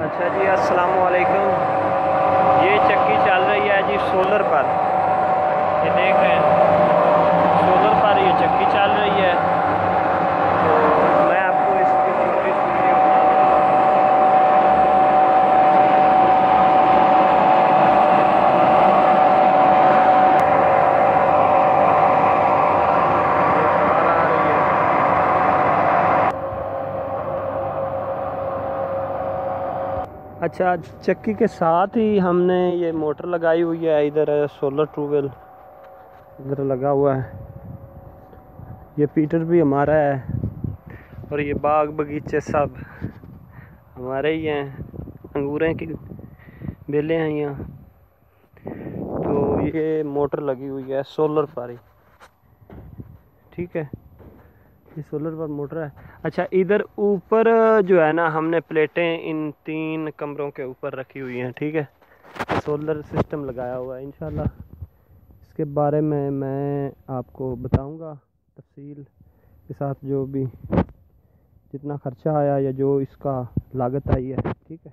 अच्छा जी, अस्सलाम वालेकुम। ये चक्की चल रही है जी सोलर पर। ये देख रहे हैं, सोलर पर ये चक्की चल रही है। तो मैं आपको इसकी छोटी सी वीडियो बना रही है। अच्छा, चक्की के साथ ही हमने ये मोटर लगाई हुई है। इधर सोलर ट्यूबवेल इधर लगा हुआ है। ये पीटर भी हमारा है और ये बाग बगीचे सब हमारे ही हैं। अंगूरें की बेलें हैं यहाँ। तो ये मोटर लगी हुई है सोलर पर ही, ठीक है। ये सोलर पर मोटर है। अच्छा, इधर ऊपर जो है ना, हमने प्लेटें इन 3 कमरों के ऊपर रखी हुई हैं, ठीक है। सोलर सिस्टम लगाया हुआ है। इंशाल्लाह इसके बारे में मैं आपको बताऊंगा तफसील के साथ, जो भी जितना खर्चा आया या जो इसका लागत आई है, ठीक है।